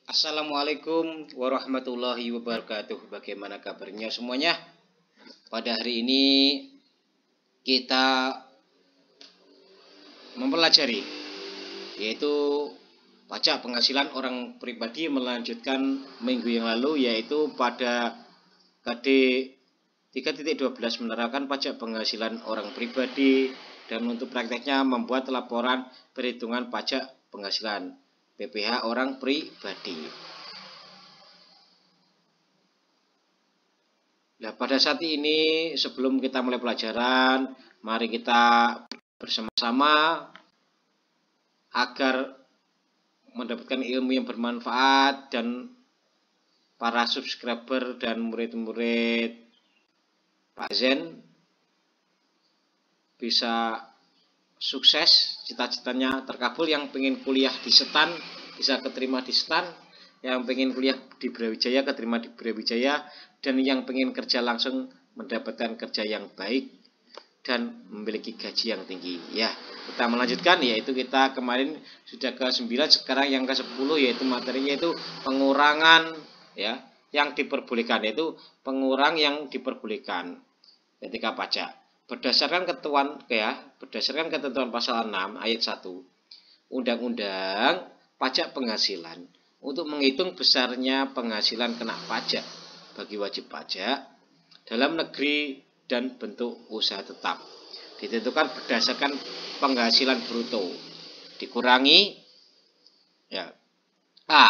Assalamualaikum warahmatullahi wabarakatuh. Bagaimana kabarnya semuanya? Pada hari ini kita mempelajari yaitu pajak penghasilan orang pribadi, melanjutkan minggu yang lalu, yaitu pada KD 3.12 menerapkan pajak penghasilan orang pribadi, dan untuk prakteknya membuat laporan perhitungan pajak penghasilan PPh orang pribadi. Nah, pada saat ini sebelum kita mulai pelajaran, mari kita bersama-sama agar mendapatkan ilmu yang bermanfaat dan para subscriber dan murid-murid Pak Zen bisa sukses, cita-citanya terkabul. Yang pengen kuliah di STAN bisa keterima di STAN, yang pengen kuliah di Brawijaya keterima di Brawijaya, dan yang pengen kerja langsung mendapatkan kerja yang baik dan memiliki gaji yang tinggi. Ya, kita melanjutkan, yaitu kita kemarin sudah ke 9, sekarang yang ke 10, yaitu materinya itu pengurangan ya yang diperbolehkan, yaitu pengurang yang diperbolehkan ketika pajak. Berdasarkan ketentuan pasal 6 ayat 1 Undang-Undang Pajak Penghasilan, untuk menghitung besarnya penghasilan kena pajak bagi wajib pajak dalam negeri dan bentuk usaha tetap ditentukan berdasarkan penghasilan bruto dikurangi A.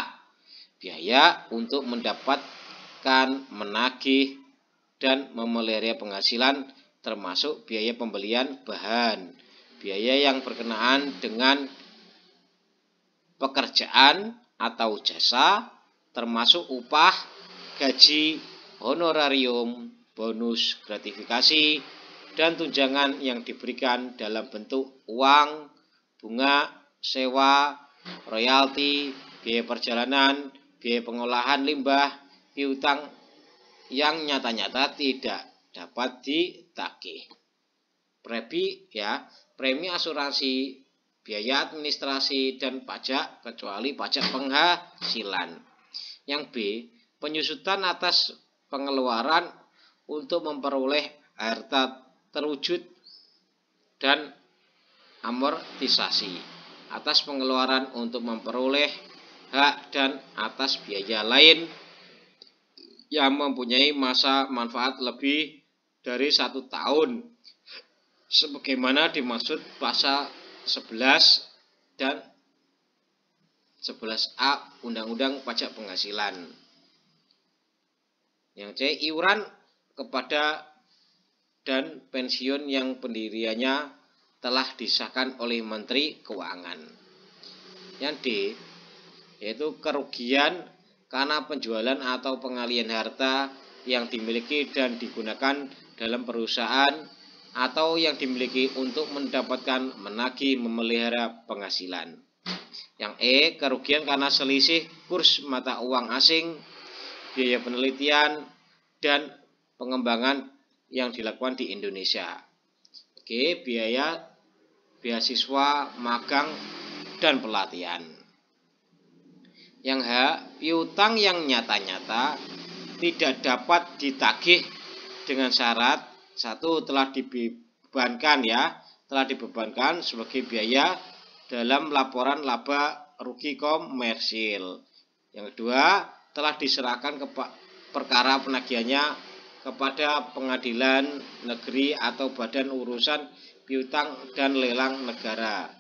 Biaya untuk mendapatkan, menagih, dan memelihara penghasilan, termasuk biaya pembelian bahan, biaya yang berkenaan dengan pekerjaan atau jasa, termasuk upah, gaji, honorarium, bonus, gratifikasi, dan tunjangan yang diberikan dalam bentuk uang, bunga, sewa, royalti, biaya perjalanan, biaya pengolahan limbah, piutang yang nyata-nyata tidak dapat ditagih. Premi asuransi, biaya administrasi, dan pajak kecuali pajak penghasilan. Yang B. Penyusutan atas pengeluaran untuk memperoleh harta terwujud dan amortisasi atas pengeluaran untuk memperoleh hak dan atas biaya lain yang mempunyai masa manfaat lebih dari 1 tahun, sebagaimana dimaksud pasal 11 dan 11A Undang-Undang Pajak Penghasilan. Yang C. Iuran kepada dan pensiun yang pendiriannya telah disahkan oleh Menteri Keuangan. Yang D. Yaitu kerugian karena penjualan atau pengalihan harta yang dimiliki dan digunakan dalam perusahaan atau yang dimiliki untuk mendapatkan, menagih, memelihara penghasilan. Yang E. Kerugian karena selisih kurs mata uang asing, biaya penelitian dan pengembangan yang dilakukan di Indonesia. G. Biaya beasiswa, magang, dan pelatihan. Yang H. Piutang yang nyata-nyata tidak dapat ditagih dengan syarat 1. Telah dibebankan sebagai biaya dalam laporan laba rugi komersil. Yang kedua, telah diserahkan perkara penagihannya kepada pengadilan negeri atau badan urusan piutang dan lelang negara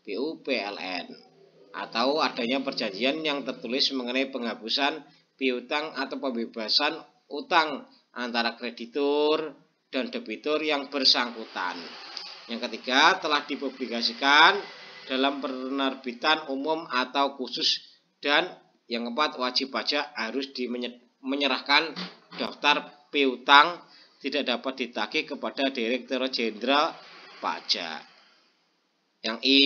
(BUPLN), atau adanya perjanjian yang tertulis mengenai penghapusan piutang atau pembebasan utang antara kreditur dan debitur yang bersangkutan. Yang ketiga, telah dipublikasikan dalam penerbitan umum atau khusus. Dan yang keempat, wajib pajak harus menyerahkan daftar piutang tidak dapat ditagih kepada Direktur Jenderal Pajak. Yang I.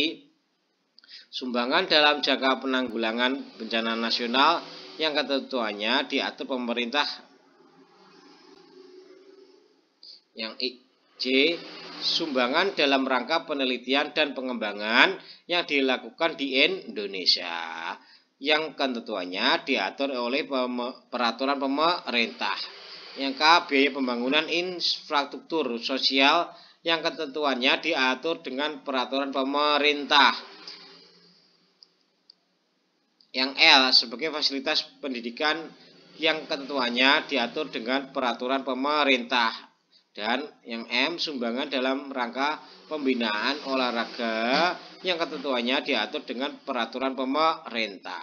Sumbangan dalam jangka penanggulangan bencana nasional yang ketentuannya diatur pemerintah. Yang J. Sumbangan dalam rangka penelitian dan pengembangan yang dilakukan di Indonesia. yang ketentuannya diatur oleh peraturan pemerintah. Yang K, biaya pembangunan infrastruktur sosial yang ketentuannya diatur dengan peraturan pemerintah. Yang L, sebagai fasilitas pendidikan yang ketentuannya diatur dengan peraturan pemerintah. Dan yang M, sumbangan dalam rangka pembinaan olahraga yang ketentuannya diatur dengan peraturan pemerintah.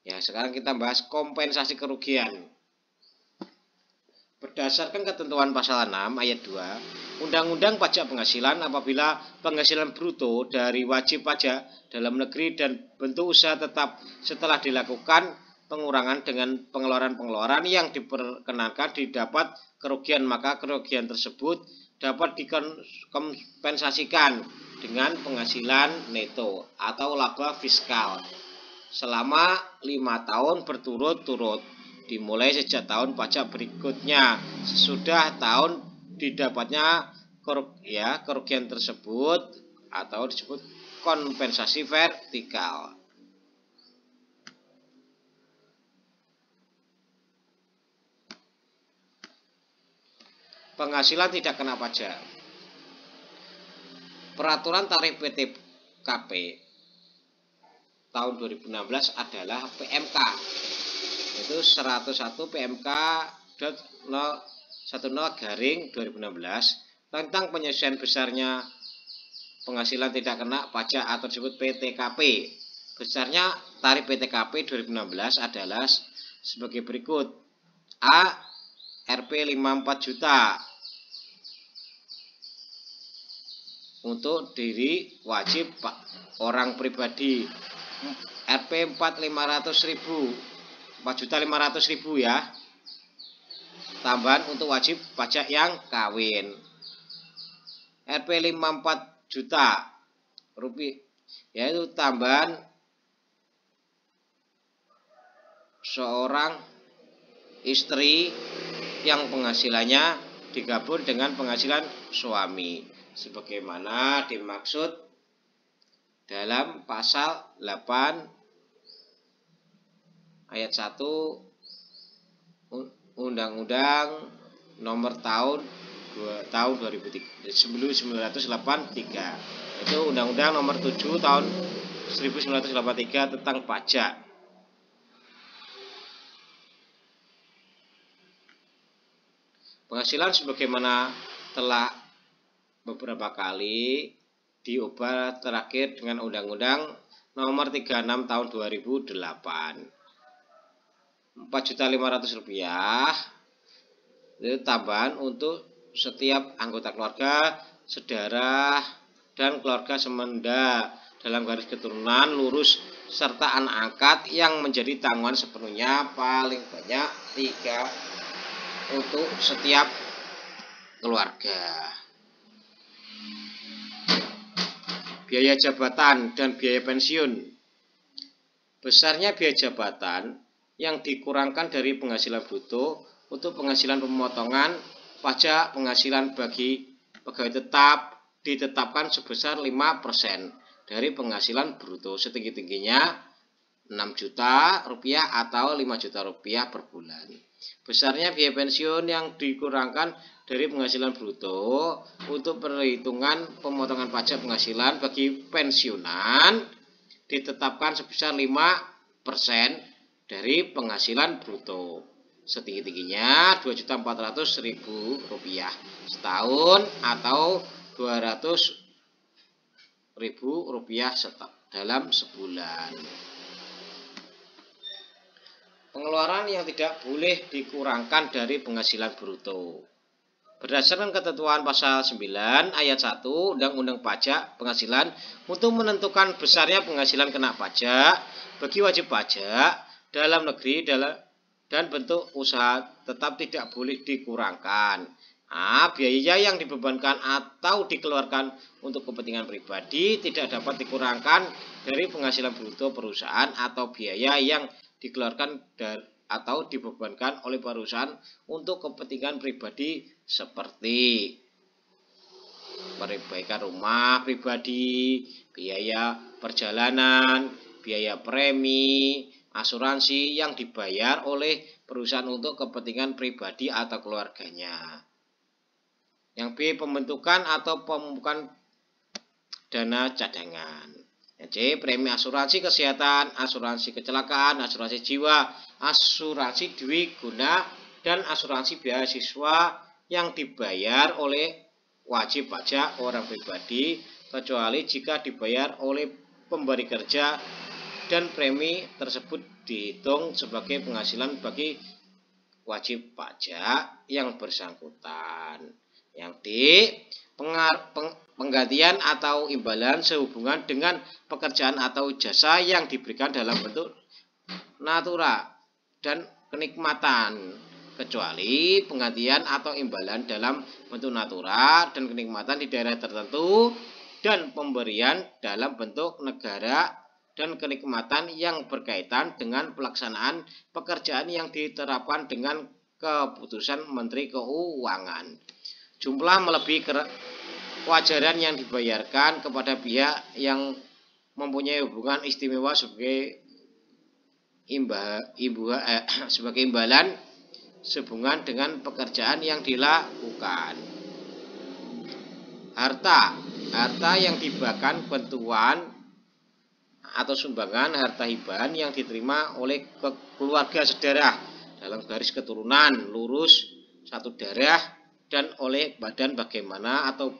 Ya, sekarang kita bahas kompensasi kerugian. Berdasarkan ketentuan pasal 6 ayat 2 Undang-Undang Pajak Penghasilan, apabila penghasilan bruto dari wajib pajak dalam negeri dan bentuk usaha tetap setelah dilakukan pengurangan dengan pengeluaran-pengeluaran yang diperkenankan didapat kerugian, maka kerugian tersebut dapat dikompensasikan dengan penghasilan neto atau laba fiskal selama 5 tahun berturut-turut, dimulai sejak tahun pajak berikutnya sesudah tahun didapatnya kerugian tersebut, atau disebut kompensasi vertikal. Penghasilan tidak kena pajak. Peraturan tarif PTKP tahun 2016 adalah PMK. Itu 101 PMK.10/2016 tentang penyesuaian besarnya penghasilan tidak kena pajak atau disebut PTKP. Besarnya tarif PTKP 2016 adalah sebagai berikut. A, Rp 54 juta untuk diri wajib orang pribadi, Rp 4.500.000 ya, tambahan untuk wajib pajak yang kawin. Rp 54 juta rupiah, yaitu tambahan seorang istri yang penghasilannya digabung dengan penghasilan suami sebagaimana dimaksud dalam pasal 8 ayat 1 Undang-Undang nomor tahun 1983, itu Undang-Undang nomor 7 tahun 1983 tentang pajak. Penghasilan sebagaimana telah beberapa kali diubah terakhir dengan Undang-Undang nomor 36 tahun 2008. Rp4.500.000 itu tambahan untuk setiap anggota keluarga, saudara, dan keluarga semenda dalam garis keturunan lurus serta anak angkat yang menjadi tanggungan sepenuhnya paling banyak 3 untuk setiap keluarga. Biaya jabatan dan biaya pensiun. Besarnya biaya jabatan yang dikurangkan dari penghasilan bruto untuk penghasilan pemotongan pajak penghasilan bagi pegawai tetap ditetapkan sebesar 5% dari penghasilan bruto, setinggi-tingginya Rp6 juta atau Rp5 juta per bulan. Besarnya biaya pensiun yang dikurangkan dari penghasilan bruto untuk perhitungan pemotongan pajak penghasilan bagi pensiunan ditetapkan sebesar 5% dari penghasilan bruto, setinggi-tingginya Rp2.400.000 setahun atau Rp200.000 dalam sebulan. Pengeluaran yang tidak boleh dikurangkan dari penghasilan bruto. Berdasarkan ketentuan pasal 9 ayat 1 Undang-Undang Pajak Penghasilan, untuk menentukan besarnya penghasilan kena pajak bagi wajib pajak dalam negeri dan bentuk usaha tetap tidak boleh dikurangkan. Biaya yang dibebankan atau dikeluarkan untuk kepentingan pribadi tidak dapat dikurangkan dari penghasilan bruto perusahaan atau biaya yang dikeluarkan atau dibebankan oleh perusahaan untuk kepentingan pribadi seperti perbaikan rumah pribadi, biaya perjalanan, biaya premi, asuransi yang dibayar oleh perusahaan untuk kepentingan pribadi atau keluarganya. Yang B, pembentukan atau pemupukan dana cadangan. Yang C, premi asuransi kesehatan, asuransi kecelakaan, asuransi jiwa, asuransi dwiguna, dan asuransi beasiswa yang dibayar oleh wajib pajak orang pribadi, kecuali jika dibayar oleh pemberi kerja dan premi tersebut dihitung sebagai penghasilan bagi wajib pajak yang bersangkutan. Yang D, penggantian atau imbalan sehubungan dengan pekerjaan atau jasa yang diberikan dalam bentuk natura dan kenikmatan, kecuali penggantian atau imbalan dalam bentuk natura dan kenikmatan di daerah tertentu dan pemberian dalam bentuk negara dan kenikmatan yang berkaitan dengan pelaksanaan pekerjaan yang diterapkan dengan keputusan Menteri Keuangan. Jumlah melebihi kewajaran yang dibayarkan kepada pihak yang mempunyai hubungan istimewa sebagai imbalan sehubungan dengan pekerjaan yang dilakukan. Harta yang dibahkan bantuan atau sumbangan harta hibahan yang diterima oleh keluarga sedarah dalam garis keturunan lurus satu darah dan oleh badan bagaimana atau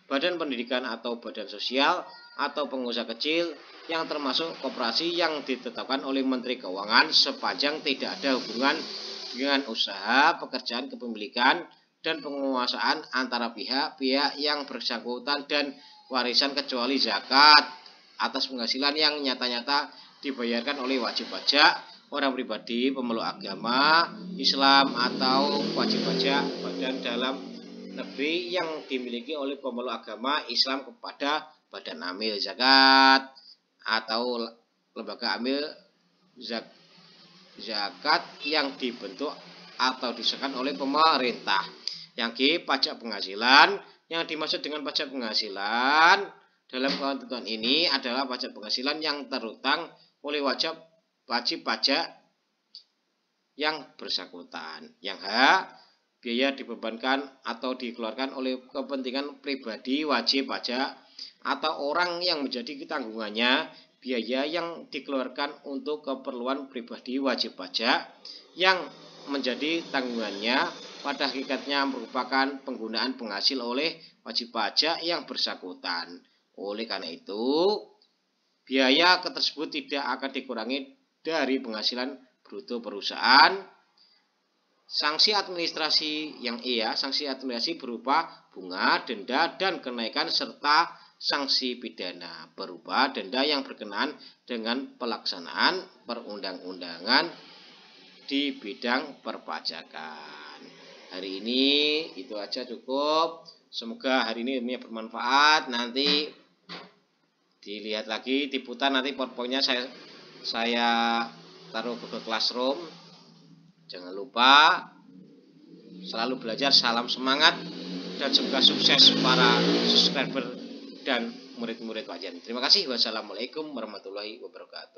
badan pendidikan atau badan sosial atau pengusaha kecil yang termasuk koperasi yang ditetapkan oleh Menteri Keuangan sepanjang tidak ada hubungan dengan usaha, pekerjaan kepemilikan dan penguasaan antara pihak-pihak yang bersangkutan dan warisan, kecuali zakat atas penghasilan yang nyata-nyata dibayarkan oleh wajib pajak orang pribadi, pemeluk agama Islam atau wajib pajak badan dalam negeri yang dimiliki oleh pemeluk agama Islam kepada badan amil zakat atau lembaga amil zakat yang dibentuk atau disahkan oleh pemerintah. Yang G, pajak penghasilan. Yang dimaksud dengan pajak penghasilan dalam ketentuan ini adalah pajak penghasilan yang terutang oleh wajib pajak yang bersangkutan. Yang H, biaya dibebankan atau dikeluarkan oleh kepentingan pribadi wajib pajak atau orang yang menjadi tanggungannya, biaya yang dikeluarkan untuk keperluan pribadi wajib pajak yang menjadi tanggungannya pada hakikatnya merupakan penggunaan penghasil oleh wajib pajak yang bersangkutan. Oleh karena itu, biaya tersebut tidak akan dikurangi dari penghasilan bruto perusahaan. Sanksi administrasi yang sanksi administrasi berupa bunga, denda, dan kenaikan serta sanksi pidana berupa denda yang berkenaan dengan pelaksanaan perundang-undangan di bidang perpajakan. Hari ini itu aja cukup. Semoga hari ini ilmunya bermanfaat. Nanti dilihat lagi, diputar nanti PowerPoint-nya saya taruh ke Classroom. Jangan lupa selalu belajar, salam semangat, dan semoga sukses para subscriber dan murid-murid Pak Jan. Terima kasih. Wassalamualaikum warahmatullahi wabarakatuh.